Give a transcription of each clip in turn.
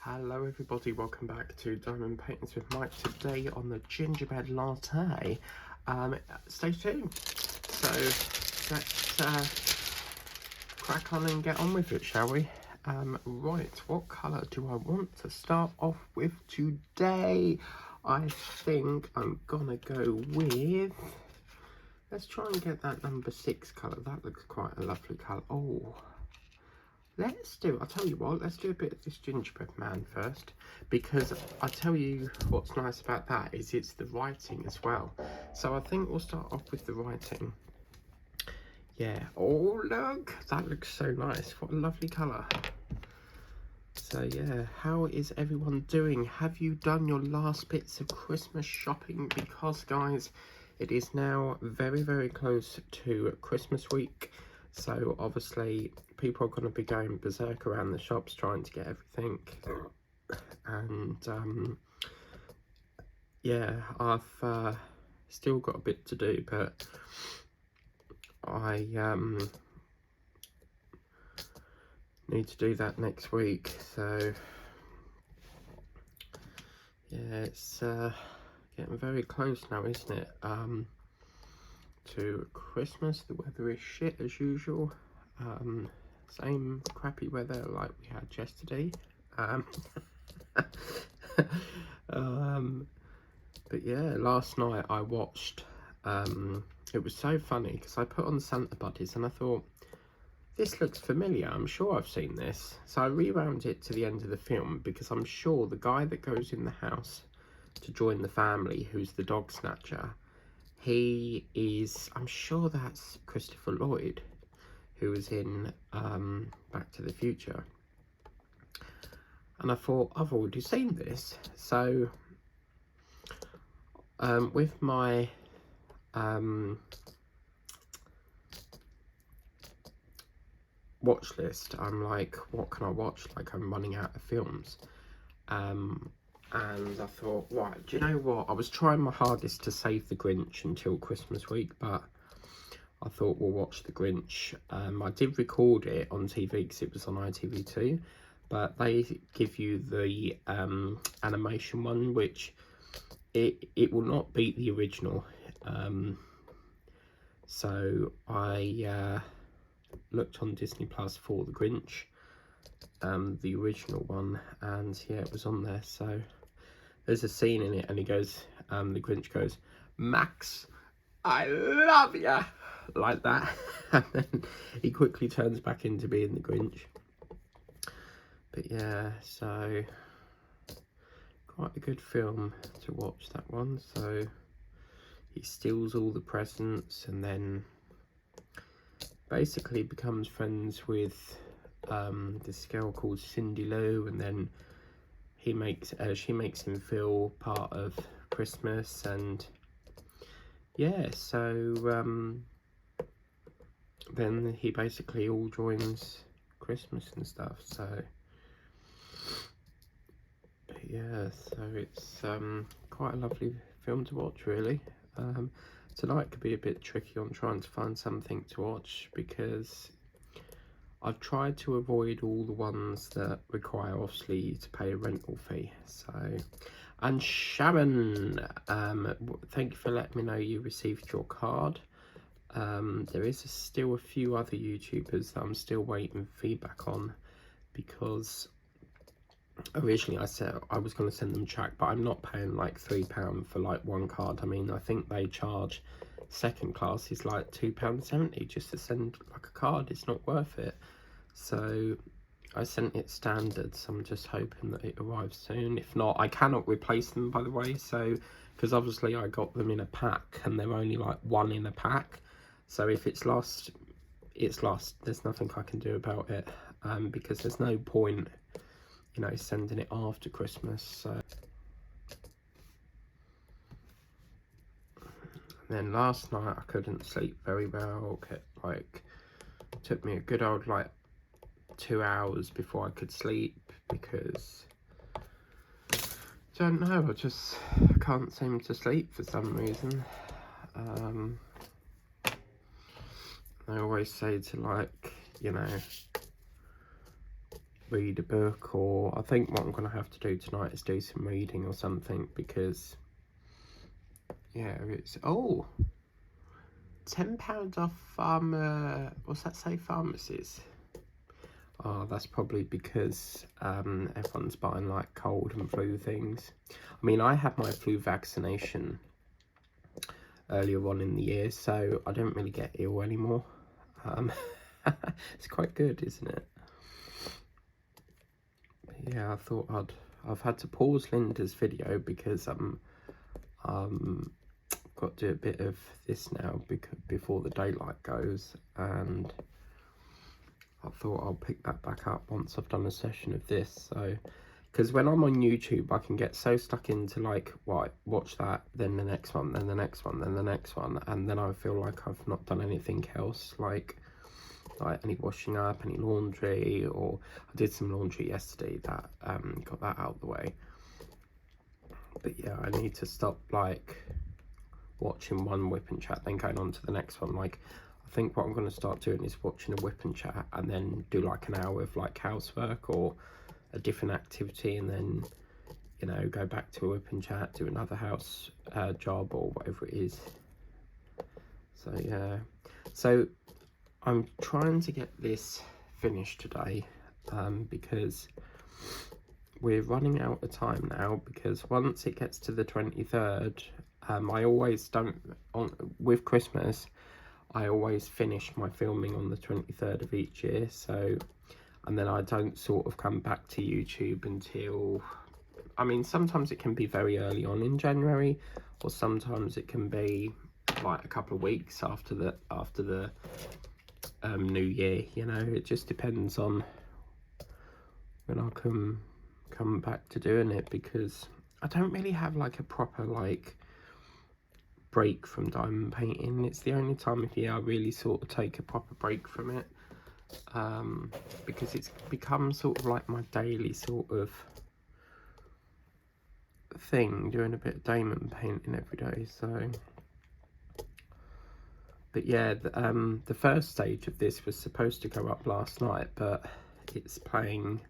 Hello everybody, welcome back to Diamond Paintings with Mike. Today on the Gingerbread Latte. Stay tuned. So let's crack on and get on with it, shall we? Right, what colour do I want to start off with today? I think I'm gonna go with, let's try and get that number 6 colour. That looks quite a lovely colour. Oh, I'll tell you what, let's do a bit of this gingerbread man first, because I'll tell you what's nice about that is it's the writing as well. So I think we'll start off with the writing. Yeah, oh look, that looks so nice. What a lovely colour. So yeah, how is everyone doing? Have you done your last bits of Christmas shopping? Because guys, it is now very, very close to Christmas week. So obviously people are going to be going berserk around the shops trying to get everything. And yeah, I've still got a bit to do, but I need to do that next week. So yeah, it's getting very close now, isn't it? To Christmas. The weather is shit as usual. Same crappy weather like we had yesterday. But yeah, last night I watched, it was so funny because I put on Santa Buddies and I thought, this looks familiar, I'm sure I've seen this. So I rewound it to the end of the film because I'm sure the guy that goes in the house to join the family, who's the dog snatcher, he is, I'm sure that's Christopher Lloyd, who was in Back to the Future. And I thought, I've already seen this. So with my watch list, I'm like, what can I watch? Like, I'm running out of films. And I thought, right, do you know what? I was trying my hardest to save The Grinch until Christmas week, but I thought we'll watch The Grinch. I did record it on TV because it was on ITV2, but they give you the animation one, which it will not beat the original. So I looked on Disney Plus for The Grinch, the original one, and yeah, it was on there. So there's a scene in it and he goes, the Grinch goes, "Max, I love ya," like that. And then he quickly turns back into being the Grinch. But yeah, so quite a good film to watch, that one. So he steals all the presents and then basically becomes friends with this girl called Cindy Lou, and then she makes him feel part of Christmas. And yeah, so then he basically all joins Christmas and stuff. So yeah, so it's quite a lovely film to watch, really. Tonight could be a bit tricky on trying to find something to watch because I've tried to avoid all the ones that require obviously you to pay a rental fee. So, and Sharon, thank you for letting me know you received your card. There is still a few other YouTubers that I'm still waiting feedback on, because originally I said I was going to send them track, but I'm not paying like £3 for like one card. I mean, I think they charge second class is like £2.70 just to send like a card. It's not worth it. So I sent it standard, so I'm just hoping that it arrives soon. If not, I cannot replace them, by the way. So because obviously I got them in a pack and they're only like one in a pack, so if it's lost, it's lost. There's nothing I can do about it, because there's no point, you know, sending it after Christmas. So and then last night I couldn't sleep very well. Like, took me a good old like 2 hours before I could sleep because don't know, I just can't seem to sleep for some reason. I always say to, like, you know, read a book, or I think what I'm going to have to do tonight is do some reading or something, because yeah, it's £10 off what's that say, pharmacies. Oh, that's probably because everyone's buying like cold and flu things. I mean, I had my flu vaccination earlier on in the year, so I don't really get ill anymore. It's quite good, isn't it? Yeah, I thought I've had to pause Linda's video because got to do a bit of this now before the daylight goes, and I thought I'll pick that back up once I've done a session of this. So, because when I'm on YouTube, I can get so stuck into like, right, watch that, then the next one, then the next one, then the next one, and then I feel like I've not done anything else, like any washing up, any laundry, or I did some laundry yesterday that got that out of the way. But yeah, I need to stop like watching one whip and chat then going on to the next one. Like, I think what I'm going to start doing is watching a whip and chat and then do like an hour of like housework or a different activity, and then, you know, go back to a whip and chat, do another house job or whatever it is. So yeah, so I'm trying to get this finished today, because we're running out of time now, because once it gets to the 23rd, I always with Christmas, I always finish my filming on the 23rd of each year, so, and then I don't sort of come back to YouTube until, I mean, sometimes it can be very early on in January, or sometimes it can be like a couple of weeks after the new year, you know. It just depends on when I come back to doing it, because I don't really have like a proper like break from diamond painting. It's the only time of year I really sort of take a proper break from it, because it's become sort of like my daily sort of thing, doing a bit of diamond painting every day. So, but yeah, the first stage of this was supposed to go up last night, but it's playing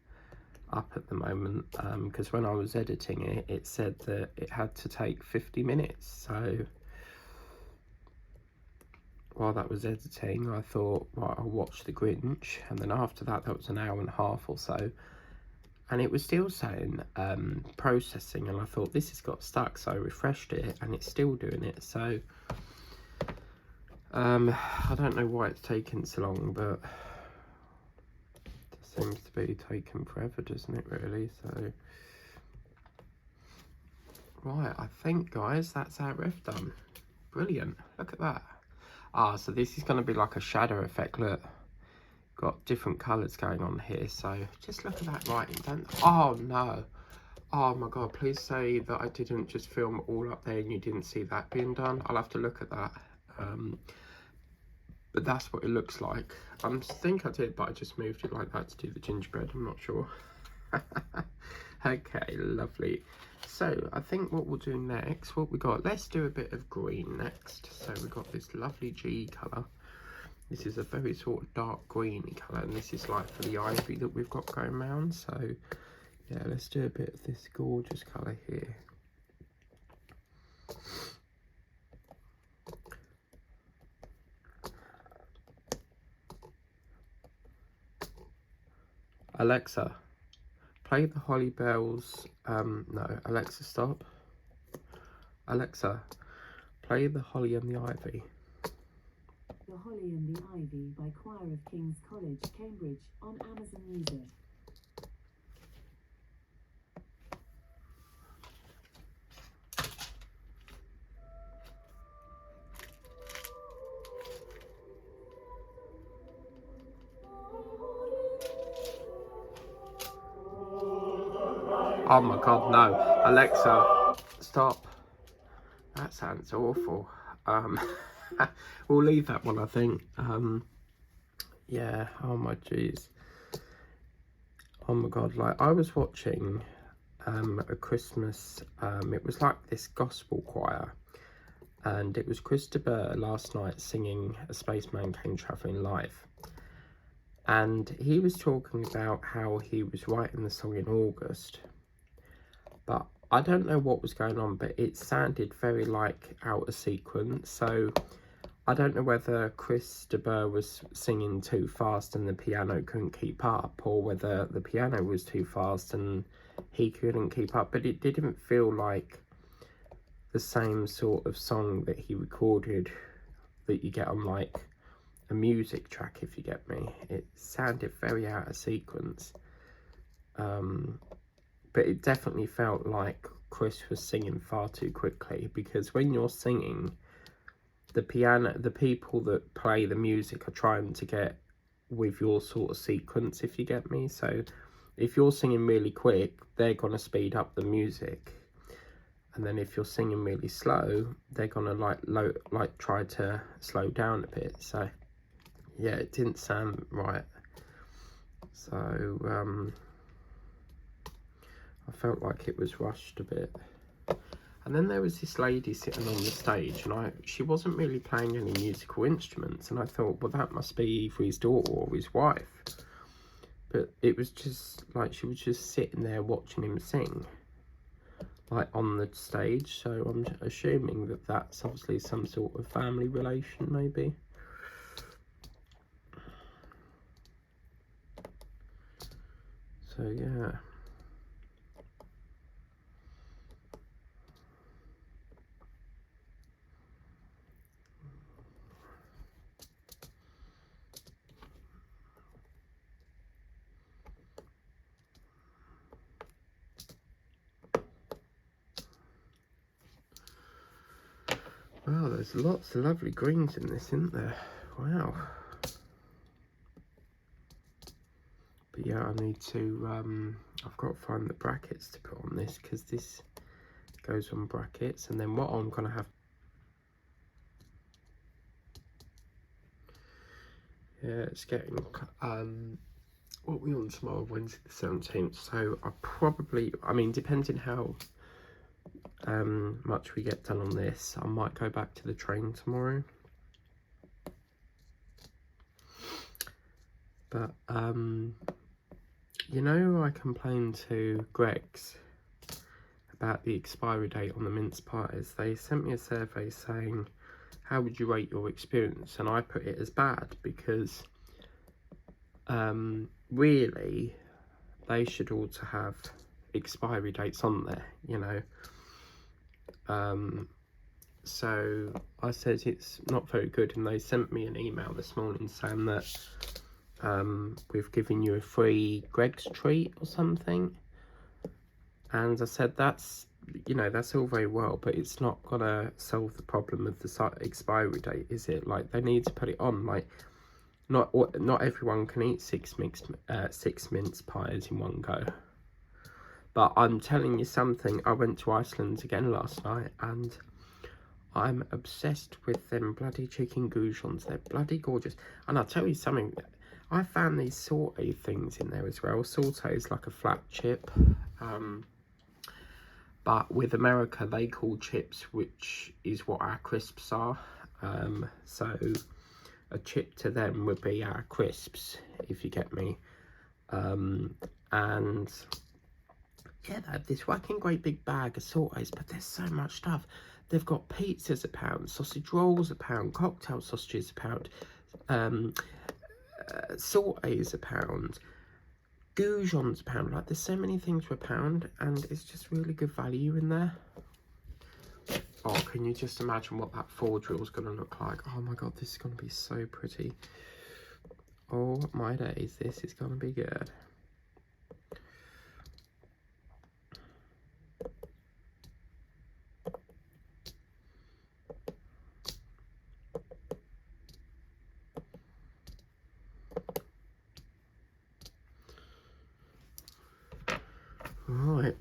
up at the moment, because when I was editing it, it said that it had to take 50 minutes. So while that was editing, I thought, right, I'll watch The Grinch, and then after that, that was an hour and a half or so, and it was still saying processing, and I thought, this has got stuck, so I refreshed it, and it's still doing it. So I don't know why it's taken so long, but it seems to be taking forever, doesn't it, really? So right, I think, guys, that's our ref done. Brilliant, look at that. So this is going to be like a shadow effect. Look, got different colours going on here, so just look at that writing. Oh no, oh my god, please say that I didn't just film all up there and you didn't see that being done. I'll have to look at that. But that's what it looks like. I think I did, but I just moved it like that to do the gingerbread, I'm not sure. Okay, lovely. So I think what we'll do next, what we got, let's do a bit of green next. So we got this lovely G colour. This is a very sort of dark greeny colour, and this is like for the ivy that we've got going around. So yeah, let's do a bit of this gorgeous colour here. Alexa, play the Holly Bells. No, Alexa, stop. Alexa, play the Holly and the Ivy. The Holly and the Ivy by Choir of King's College, Cambridge, on Amazon Music. Oh my god, no. Alexa, stop. That sounds awful. We'll leave that one, I think. Yeah, oh my jeez. Oh my god, like I was watching a Christmas, it was like this gospel choir, and it was Christopher last night singing A Spaceman Came Travelling Live. And he was talking about how he was writing the song in August, but I don't know what was going on, but it sounded very like out of sequence. So I don't know whether Chris de Burgh was singing too fast and the piano couldn't keep up, or whether the piano was too fast and he couldn't keep up. But it didn't feel like the same sort of song that he recorded that you get on like a music track, if you get me. It sounded very out of sequence. But it definitely felt like Chris was singing far too quickly, because when you're singing, the people that play the music are trying to get with your sort of sequence, if you get me. So if you're singing really quick, they're going to speed up the music. And then if you're singing really slow, they're going to like try to slow down a bit. So yeah, it didn't sound right. So I felt like it was rushed a bit. And then there was this lady sitting on the stage, and she wasn't really playing any musical instruments, and I thought, well, that must be either his daughter or his wife. But it was just like she was just sitting there watching him sing, like on the stage. So I'm assuming that that's obviously some sort of family relation, maybe. So yeah. Wow, there's lots of lovely greens in this, isn't there? Wow. But yeah, I need to, I've got to find the brackets to put on this, because this goes on brackets. And then what I'm going to have... Yeah, it's getting... what are we on tomorrow? Wednesday the 17th. So I mean, depending how much we get done on this, I might go back to the train tomorrow. But you know, I complained to Greg's about the expiry date on the mince pies. They sent me a survey saying, how would you rate your experience? And I put it as bad, because really they should all to have expiry dates on there, you know. So I said it's not very good, and they sent me an email this morning saying that we've given you a free Greg's treat or something. And I said, that's, you know, that's all very well, but it's not gonna solve the problem of the expiry date, is it? Like, they need to put it on. Like, not everyone can eat six mince pies in one go. But I'm telling you something, I went to Iceland again last night, and I'm obsessed with them bloody chicken goujons. They're bloody gorgeous. And I'll tell you something, I found these saute things in there as well. Saute is like a flat chip. But with America, they call chips, which is what our crisps are. So a chip to them would be our crisps, if you get me. And yeah, they have this whacking great big bag of sautés, but there's so much stuff. They've got pizzas a pound, sausage rolls a pound, cocktail sausages a pound, sautés a pound, goujons a pound. Like, there's so many things for a pound, and it's just really good value in there. Oh, can you just imagine what that 4 drill is going to look like? Oh my god, this is going to be so pretty. Oh my days, this is going to be good. Right.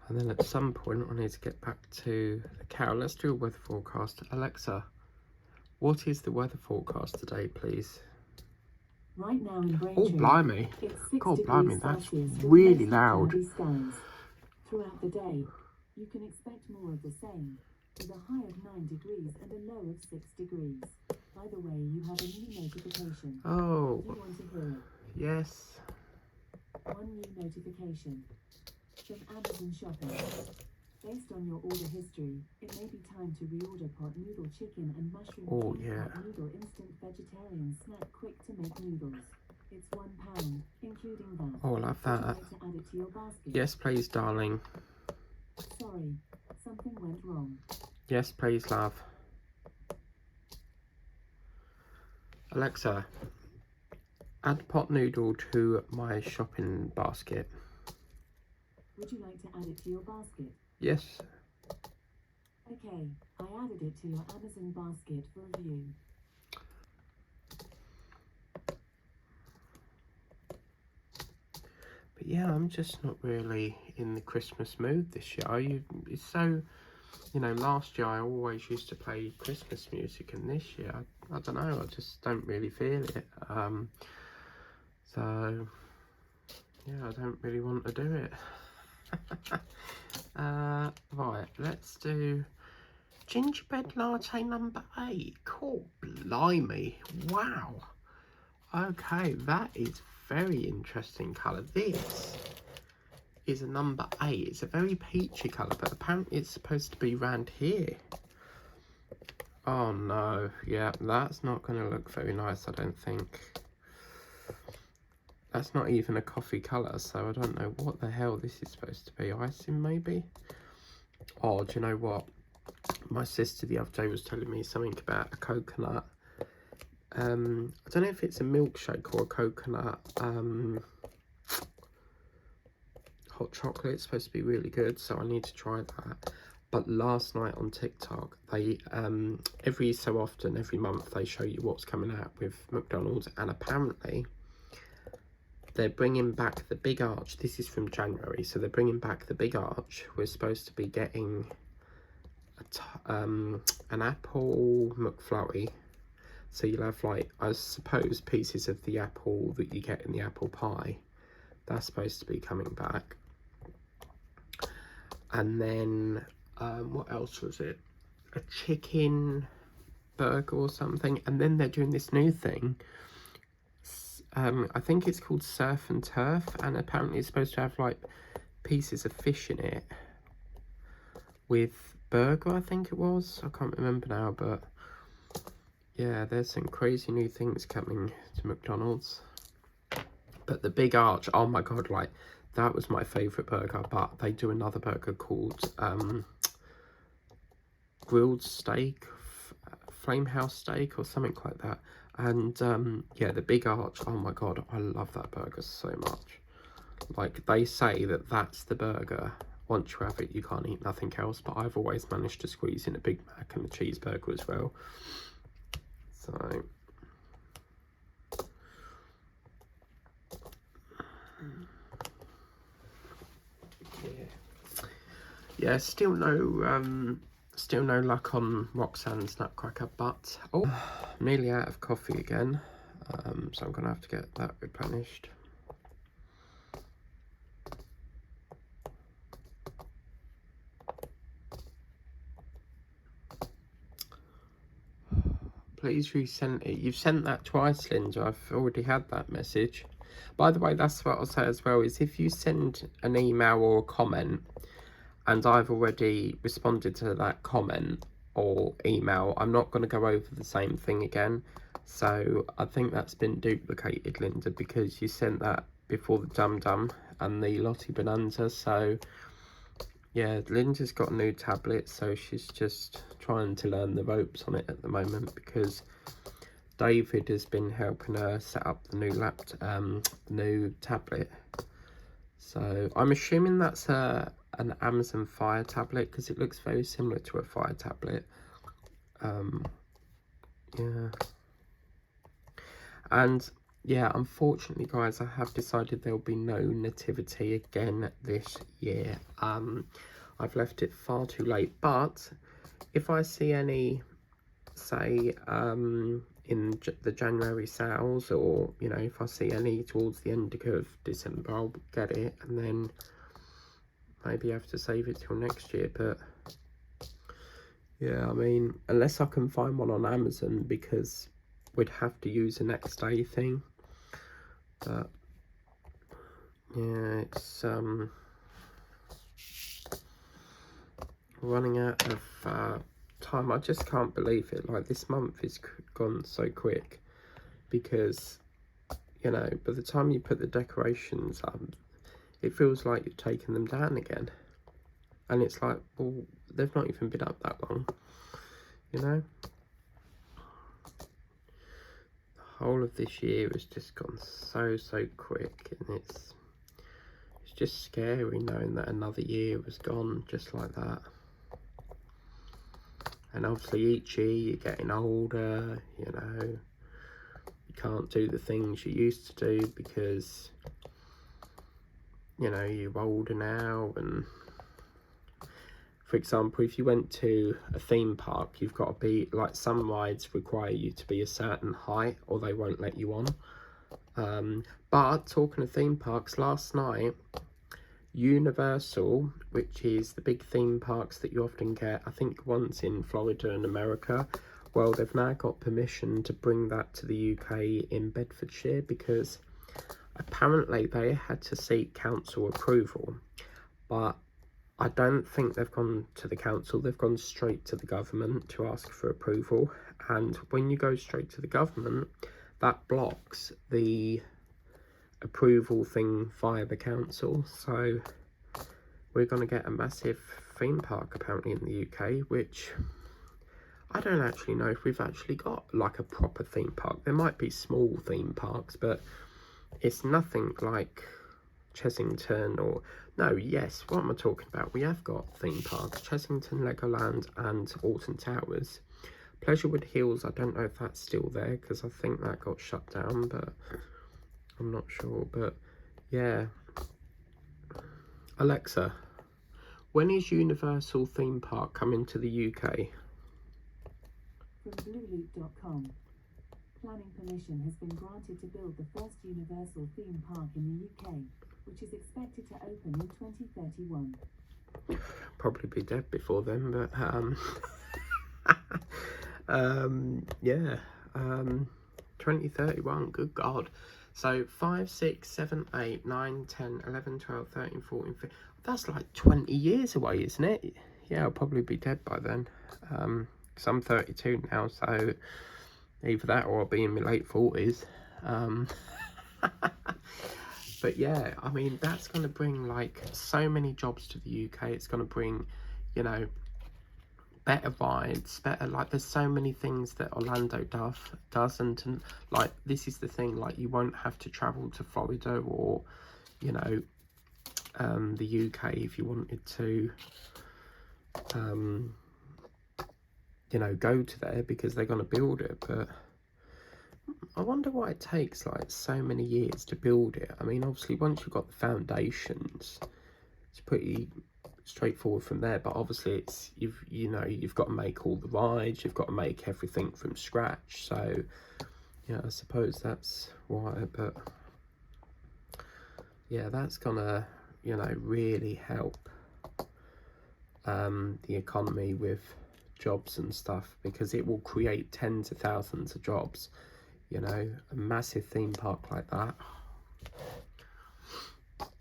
And then at some point I need to get back to the cow. Let's do a weather forecast. Alexa, what is the weather forecast today, please? Right now in Braintree, oh, blimey. it's 6 God, degrees blimey, that's Celsius with really mostly loud. cloudy skies. Throughout the day, you can expect more of the same. with a high of 9 degrees and a low of 6 degrees. By the way, you have a new notification. Oh, Do you want to hear it? yes. One new notification from Amazon Shopping. Based on your order history, it may be time to reorder pot noodle chicken and mushroom pot noodle instant vegetarian snack quick to make noodles. It's £1, including that. Oh, I love that. Would you like to add it to your basket? Yes, please, darling. Sorry, something went wrong. Yes, please, love. Alexa, add pot noodle to my shopping basket. Would you like to add it to your basket? Yes. Okay, I added it to your Amazon basket for review. But yeah, I'm just not really in the Christmas mood this year. It's so, you know, last year I always used to play Christmas music, and this year, I don't know, I just don't really feel it. So, yeah, I don't really want to do it. Right, let's do gingerbread latte number 8. Cool, blimey, wow. Okay, that is very interesting colour. This is a number 8. It's a very peachy colour, but apparently it's supposed to be round here. Oh no, yeah, that's not going to look very nice, I don't think. That's not even a coffee colour, so I don't know what the hell this is supposed to be. Icing, maybe? Oh, do you know what? My sister the other day was telling me something about a coconut. I don't know if it's a milkshake or a coconut hot chocolate. It's supposed to be really good, so I need to try that. But last night on TikTok, they every so often, every month, they show you what's coming out with McDonald's, and apparently they're bringing back the Big Arch. This is from January, so they're bringing back the Big Arch. We're supposed to be getting an apple McFlurry. So you'll have, like, I suppose, pieces of the apple that you get in the apple pie. That's supposed to be coming back. And then, what else was it? A chicken burger or something. And then they're doing this new thing. I think it's called Surf and Turf. And apparently it's supposed to have, like, pieces of fish in it. With burger, I think it was. I can't remember now, but yeah, there's some crazy new things coming to McDonald's. But the Big Arch, oh my god, like, that was my favourite burger. But they do another burger called grilled steak, Flamehouse steak or something like that. And yeah, the Big Arch, oh my god, I love that burger so much. Like, they say that that's the burger. Once you have it, you can't eat nothing else. But I've always managed to squeeze in a Big Mac and a cheeseburger as well. So, yeah, still no luck on Roxanne's Nutcracker, but oh, nearly out of coffee again. So I'm gonna have to get that replenished. Please resend it. You've sent that twice, Linda. I've already had that message. By the way, that's what I'll say as well, is if you send an email or a comment and I've already responded to that comment or email, I'm not going to go over the same thing again. So I think that's been duplicated, Linda, because you sent that before the Dum Dum and the Lottie Bonanza. So yeah, Linda's got a new tablet, so she's just trying to learn the ropes on it at the moment, because David has been helping her set up the new tablet. So I'm assuming that's an Amazon Fire tablet, because it looks very similar to a Fire tablet. Yeah. And yeah, unfortunately, guys, I have decided there'll be no nativity again this year. I've left it far too late, but if I see any, say, in the January sales, or, you know, if I see any towards the end of December, I'll get it, and then maybe have to save it till next year. But Yeah, I mean, unless I can find one on Amazon, because we'd have to use a next day thing. But yeah, it's running out of time. I just can't believe it. Like, this month is gone so quick, because, you know, by the time you put the decorations up, it feels like you've taken them down again. And it's like, well, they've not even been up that long, you know. The whole of this year has just gone so quick, and it's just scary knowing that another year was gone just like that. And obviously each year you're getting older, you know, you can't do the things you used to do because, you know, you're older now. And for example, if you went to a theme park, you've got to be, like, some rides require you to be a certain height or they won't let you on. But talking of theme parks, last night, Universal, which is the big theme parks that you often get, I think once in Florida and America, well, they've now got permission to bring that to the UK in Bedfordshire, because apparently they had to seek council approval, but I don't think they've gone to the council. They've gone straight to the government to ask for approval, and when you go straight to the government, that blocks the approval thing via the council. So we're going to get a massive theme park apparently in the UK, which I don't actually know if we've actually got like a proper theme park. There might be small theme parks, but it's nothing like Chessington or, no, yes, what am I talking about? We have got theme parks: Chessington, Legoland and Alton Towers. Pleasurewood Hills, I don't know if that's still there, because I think that got shut down, but I'm not sure. But yeah, Alexa, when is Universal Theme Park coming to the UK? From blueloop.com. Planning permission has been granted to build the first Universal theme park in the UK, which is expected to open in 2031. Probably be dead before then, but yeah, 2031, good God. So 5, 6, 7, 8, 9, 10, 11, 12, 13, 14, 15. That's like 20 years away, isn't it? Yeah, I'll probably be dead by then. Because I'm 32 now, so either that or I'll be in my late 40s. But yeah, I mean, that's going to bring like so many jobs to the UK. It's going to bring, you know, better rides, better, like, there's so many things that Orlando doesn't. And like, this is the thing, like, you won't have to travel to Florida or, you know, the UK if you wanted to, you know, go to there, because they're going to build it. But I wonder why it takes like so many years to build it. I mean, obviously once you've got the foundations, it's pretty straightforward from there, but obviously it's, you know, you've got to make all the rides, you've got to make everything from scratch. So yeah, I suppose that's why. But yeah, that's gonna, you know, really help the economy with jobs and stuff, because it will create tens of thousands of jobs, you know, a massive theme park like that. But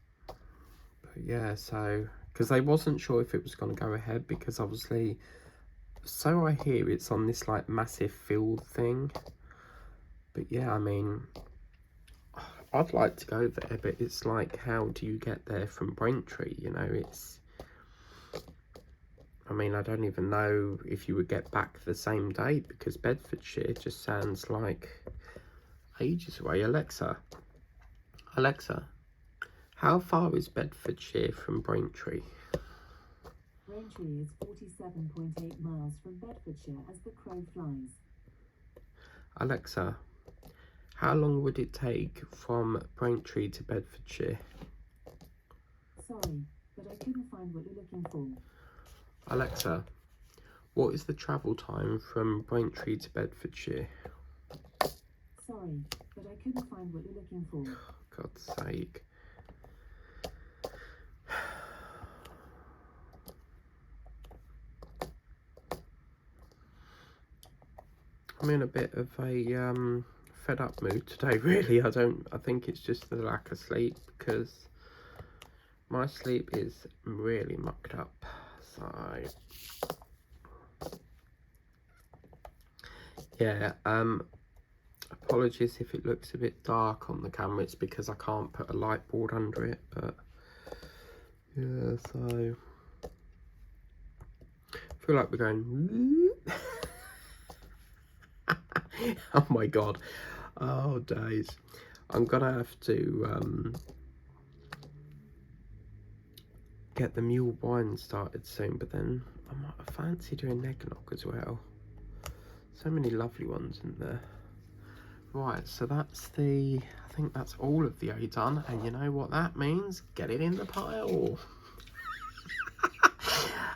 yeah, so because they wasn't sure if it was going to go ahead, because obviously, so I hear it's on this like massive field thing. But yeah, I mean, I'd like to go there, but it's like, how do you get there from Braintree? You know, it's, I mean, I don't even know if you would get back the same day, because Bedfordshire just sounds like ages away. Alexa, how far is Bedfordshire from Braintree? Braintree is 47.8 miles from Bedfordshire as the crow flies. Alexa, how long would it take from Braintree to Bedfordshire? Sorry, but I couldn't find what you're looking for. Alexa, what is the travel time from Braintree to Bedfordshire? Sorry, but I couldn't find what you're looking for. God's sake. I'm in a bit of a fed up mood today, really. I think it's just the lack of sleep, because my sleep is really mucked up. So yeah, apologies if it looks a bit dark on the camera. It's because I can't put a light board under it, but yeah, so I feel like we're going oh my god, oh days. I'm gonna have to get the mule wine started soon, but then I fancy doing eggnog as well. So many lovely ones in there. Right, so that's I think that's all of the A done, and you know what that means? Get it in the pile.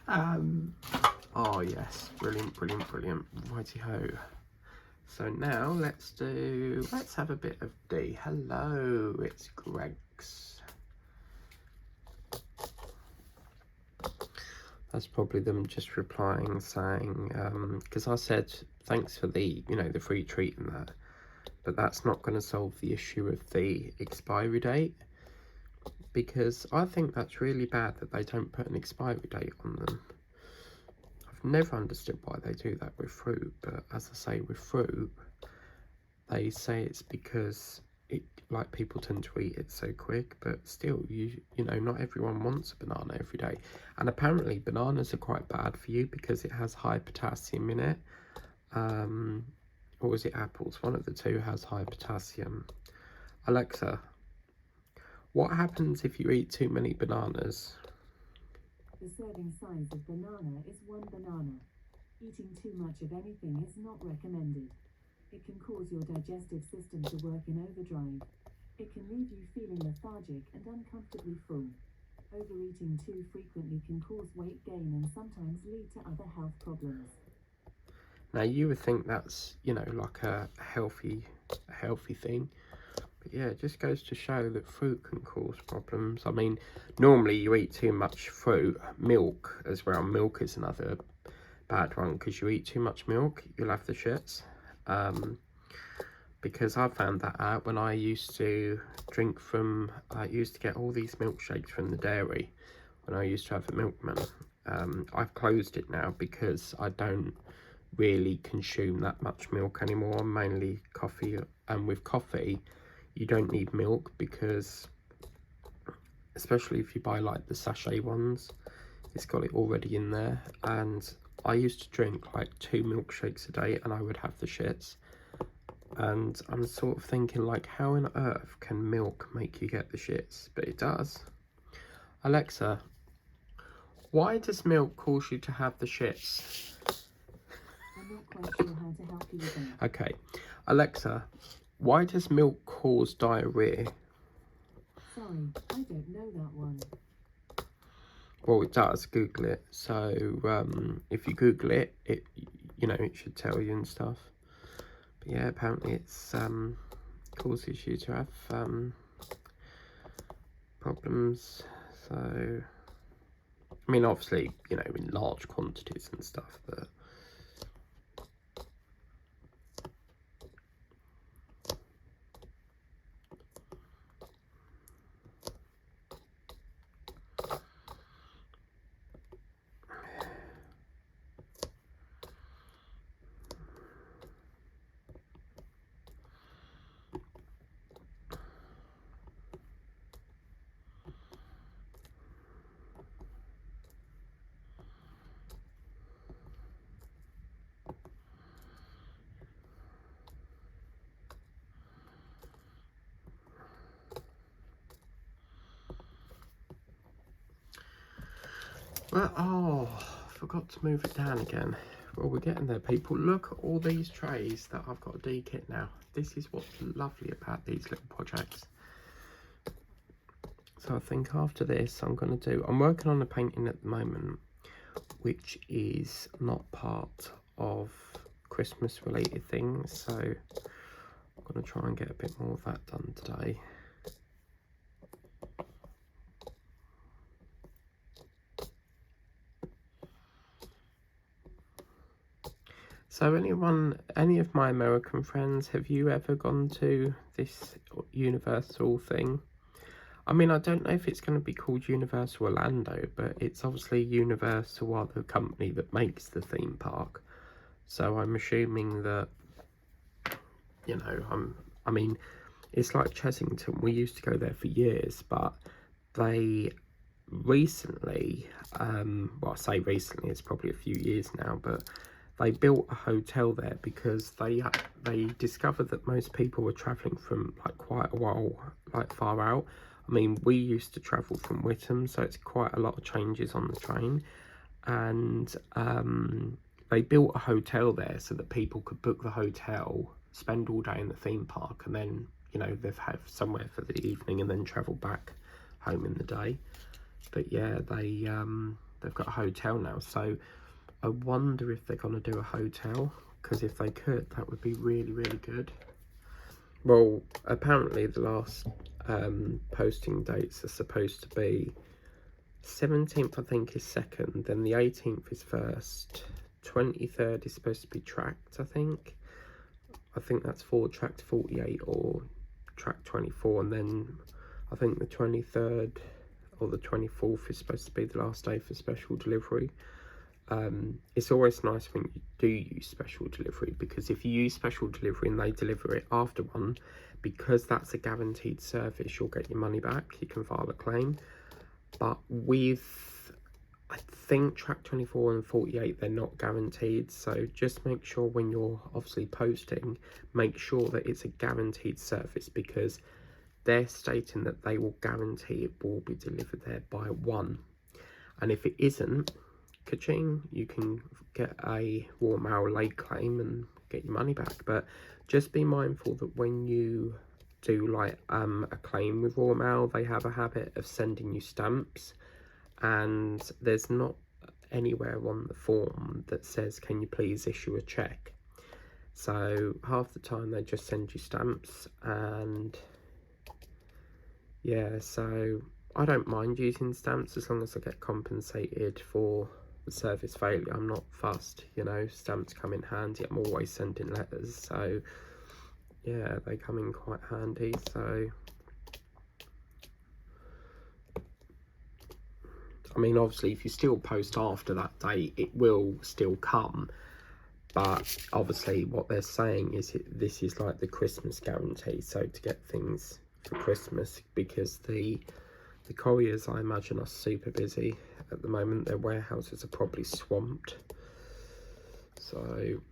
Oh yes, brilliant, brilliant, brilliant. Righty ho. So now let's have a bit of D. Hello, it's Greg's. That's probably them just replying saying, because I said thanks for the, the free treat and that, but that's not going to solve the issue of the expiry date, because I think that's really bad that they don't put an expiry date on them. I've never understood why they do that with fruit, but as I say, with fruit, they say it's because like people tend to eat it so quick, but still, you know, not everyone wants a banana every day. And apparently bananas are quite bad for you because it has high potassium in it. Or is it apples? One of the two has high potassium. Alexa, what happens if you eat too many bananas? The serving size of banana is 1 banana. Eating too much of anything is not recommended. It can cause your digestive system to work in overdrive. It can leave you feeling lethargic and uncomfortably full. Overeating too frequently can cause weight gain and sometimes lead to other health problems. Now you would think that's, like a healthy thing. But yeah, it just goes to show that fruit can cause problems. I mean, normally you eat too much fruit. Milk as well. Milk is another bad one, because you eat too much milk, you'll have the shits. Because I found that out when I used to I used to get all these milkshakes from the dairy when I used to have a milkman. I've closed it now because I don't really consume that much milk anymore, mainly coffee. And with coffee, you don't need milk, because especially if you buy like the sachet ones, it's got it already in there. And I used to drink like 2 milkshakes a day and I would have the shits. And I'm sort of thinking, like, how on earth can milk make you get the shits? But it does. Alexa, why does milk cause you to have the shits? I'm not quite sure how to help you with that. Okay, Alexa, why does milk cause diarrhea? Sorry, I don't know that one. Well, it does. Google it. So if you Google it, it should tell you and stuff. But yeah, apparently it's causes you to have problems. So I mean, obviously, in large quantities and stuff, but well, oh, I forgot to move it down again. Well, we're getting there, people. Look at all these trays that I've got a D-kit now. This is what's lovely about these little projects. So I think after this, I'm working on a painting at the moment, which is not part of Christmas related things. So I'm going to try and get a bit more of that done today. So any of my American friends, have you ever gone to this Universal thing? I mean, I don't know if it's going to be called Universal Orlando, but it's obviously Universal are the company that makes the theme park. So I'm assuming that, you know, I mean, it's like Chessington. We used to go there for years, but they recently, well, I say recently, it's probably a few years now, but they built a hotel there because they discovered that most people were travelling from like quite a while, like far out. I mean, we used to travel from Whittam, so it's quite a lot of changes on the train, and they built a hotel there so that people could book the hotel, spend all day in the theme park, and then, you know, they've have somewhere for the evening and then travel back home in the day. But yeah, they've got a hotel now, so I wonder if they're going to do a hotel, because if they could, that would be really, really good. Well, apparently the last posting dates are supposed to be 17th, I think, is 2nd, then the 18th is 1st, 23rd is supposed to be tracked, I think that's for tracked 48 or track 24, and then I think the 23rd or the 24th is supposed to be the last day for special delivery. It's always nice when you do use special delivery, because if you use special delivery and they deliver it after one, because that's a guaranteed service, you'll get your money back, you can file a claim. But with, I think, track 24 and 48, they're not guaranteed, so just make sure when you're obviously posting, make sure that it's a guaranteed service, because they're stating that they will guarantee it will be delivered there by 1, and if it isn't, ka-ching, you can get a Royal Mail late claim and get your money back. But just be mindful that when you do like a claim with Royal Mail, they have a habit of sending you stamps, and there's not anywhere on the form that says, can you please issue a cheque? So half the time they just send you stamps, and yeah, so I don't mind using stamps as long as I get compensated for the service failure. I'm not fussed, you know, stamps come in handy. I'm always sending letters, so yeah, they come in quite handy. So I mean, obviously if you still post after that date, it will still come, but obviously what they're saying is this is like the Christmas guarantee, so to get things for Christmas, because the couriers, I imagine, are super busy at the moment. Their warehouses are probably swamped. So,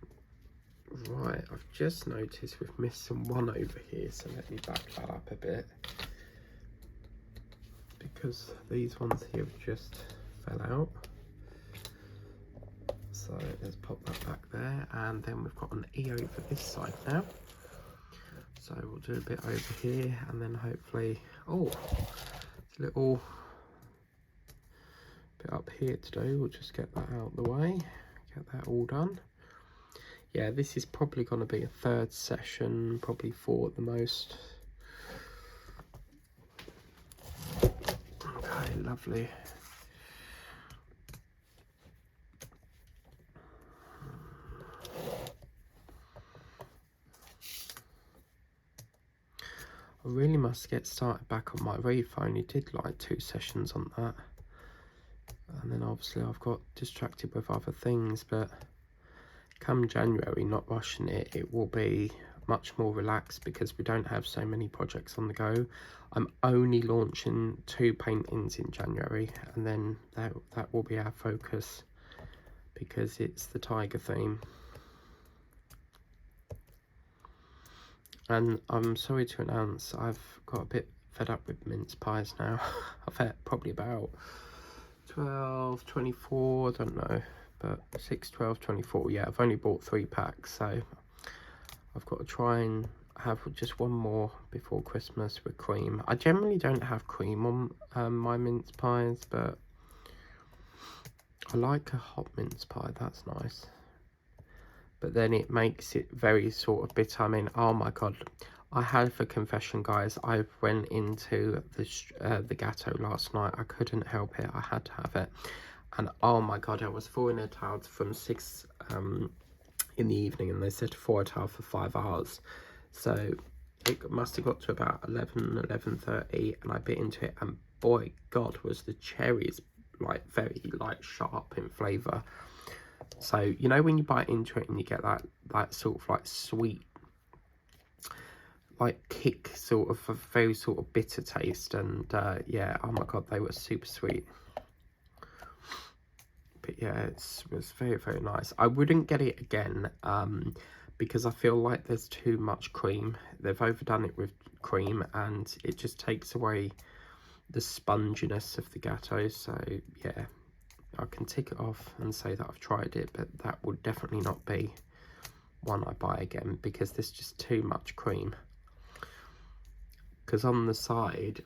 right, I've just noticed we've missed some one over here, so let me back that up a bit, because these ones here have just fell out. So let's pop that back there, and then we've got an E over this side now. So we'll do a bit over here, and then hopefully, oh, it's a little bit up here to do. We'll just get that out of the way, get that all done. Yeah, this is probably going to be a 3rd session, probably 4 at the most. Okay, lovely. I really must get started back on my reef. I only did like 2 sessions on that, and then obviously I've got distracted with other things, but come January, not rushing it, it will be much more relaxed because we don't have so many projects on the go. I'm only launching 2 paintings in January, and then that will be our focus because it's the tiger theme. And I'm sorry to announce, I've got a bit fed up with mince pies now. I've had probably about 12, 24, I don't know, but 6, 12, 24. Yeah, I've only bought 3 packs, so I've got to try and have just one more before Christmas with cream. I generally don't have cream on my mince pies, but I like a hot mince pie, that's nice. But then it makes it very sort of bitter. I mean, oh my god, I had a confession, guys. I went into the Gatto last night. I couldn't help it, I had to have it, and oh my god, I was falling out from 6 in the evening, and they set a thaw for 5 hours. So it must have got to about 11:30, and I bit into it, and boy god, was the cherries like very like sharp in flavour. So you know when you bite into it and you get that sort of like sweet like kick, sort of a very sort of bitter taste, and yeah, oh my god, they were super sweet. But yeah, it was very, very nice. I wouldn't get it again because I feel like there's too much cream. They've overdone it with cream, and it just takes away the sponginess of the gâteau. So yeah, I can tick it off and say that I've tried it, but that would definitely not be one I buy again, because there's just too much cream. Because on the side,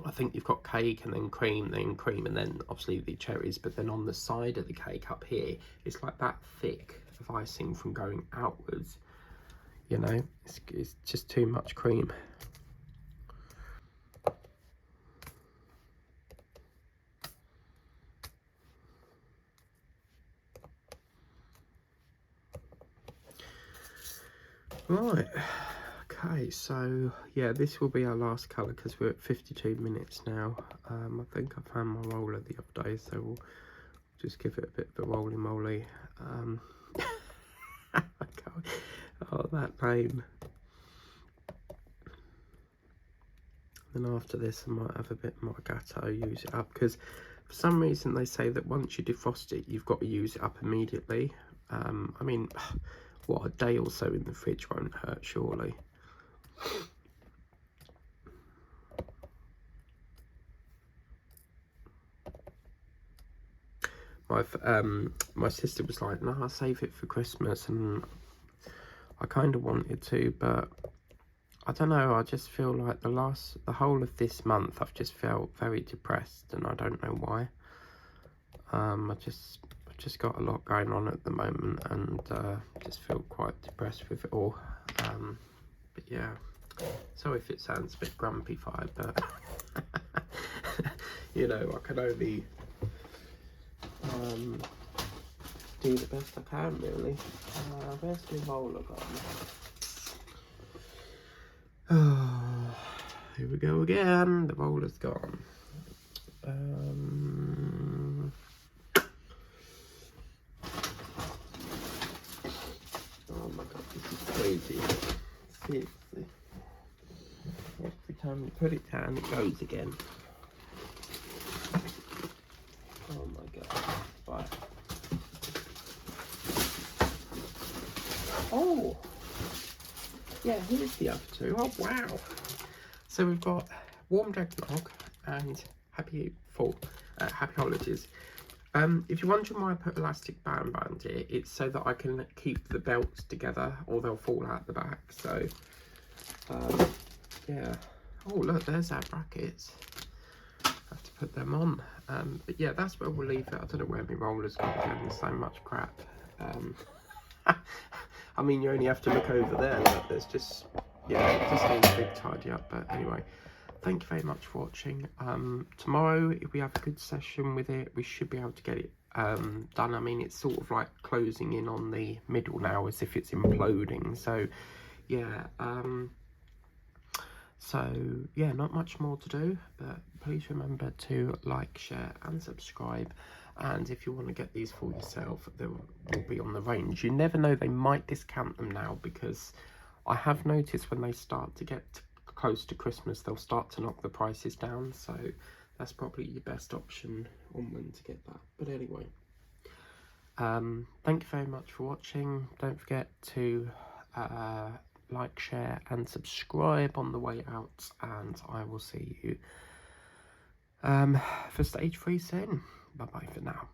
I think you've got cake and then cream, and then obviously the cherries, but then on the side of the cake up here, it's like that thick of icing from going outwards, you know, it's just too much cream. Right, okay, so yeah, this will be our last colour because we're at 52 minutes now. I think I found my roller the other day, so we'll just give it a bit of a roly moly. Oh, that name. Then after this I might have a bit more gâteau, use it up, because for some reason they say that once you defrost it you've got to use it up immediately. I mean, what, a day or so in the fridge won't hurt, surely. My sister was like, no, I'll save it for Christmas, and I kind of wanted to, but I don't know, I just feel like the whole of this month I've just felt very depressed, and I don't know why. I've just got a lot going on at the moment, and just feel quite depressed with it all. But yeah, sorry if it sounds a bit grumpy-fied, but you know, I can only do the best I can, really. Where's my roller gone? Oh, here we go again. The roller's gone. Oh my god, this is crazy. Seriously. Every time you put it down, it goes again. Oh my god. Right. Oh! Yeah, here's the other two. Oh, wow. So we've got warmed eggnog and happy holidays. If you're wondering why I put elastic band around it, it's so that I can keep the belts together or they'll fall out the back. So, yeah. Oh, look, there's our brackets. Have to put them on. But yeah, that's where we'll leave it. I don't know where my roller's gone again. There's so much crap. I mean, you only have to look over there. Look, there's just, yeah, it just needs a big tidy up. But anyway, thank you very much for watching. Tomorrow, if we have a good session with it, we should be able to get it done. I mean, it's sort of like closing in on the middle now, as if it's imploding. So, yeah. So, yeah, not much more to do, but please remember to like, share and subscribe. And if you want to get these for yourself, they will be on the range. You never know, they might discount them now, because I have noticed when they start to get close to Christmas, they'll start to knock the prices down. So that's probably your best option on when to get that. But anyway, thank you very much for watching. Don't forget to like, share and subscribe on the way out, and I will see you for stage 3 soon. Bye bye for now.